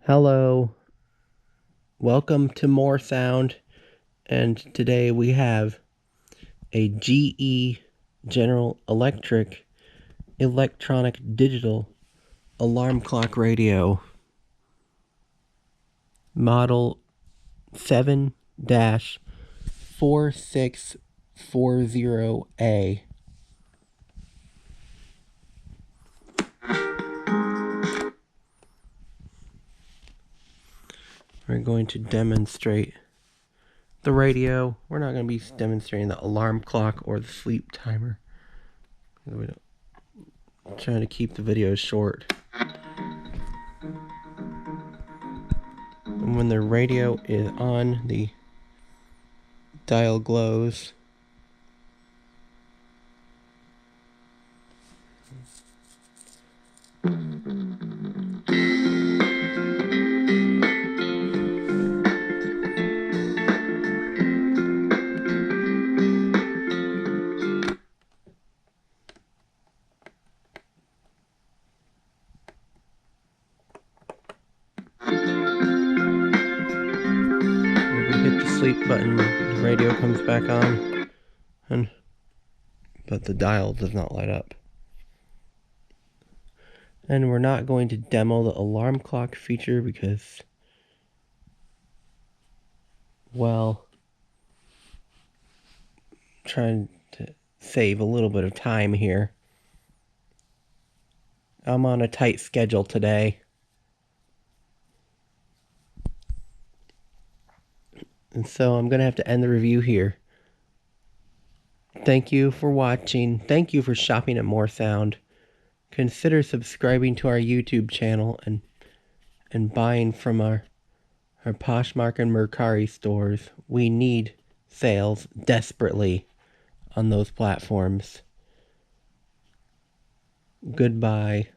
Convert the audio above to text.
Hello, welcome to More Sound, and today we have a GE General Electric electronic digital alarm clock radio model 7-4640A. We're going to demonstrate the radio. We're not going to be demonstrating the alarm clock or the sleep timer. I'm trying to keep the videos short. And when the radio is on, the dial glows. Hit the sleep button, the radio comes back on, but the dial does not light up. And we're not going to demo the alarm clock feature because, well, I'm trying to save a little bit of time here. I'm on a tight schedule today. And so I'm going to have to end the review here. Thank you for watching. Thank you for shopping at More Sound. Consider subscribing to our YouTube channel and buying from our Poshmark and Mercari stores. We need sales desperately on those platforms. Goodbye.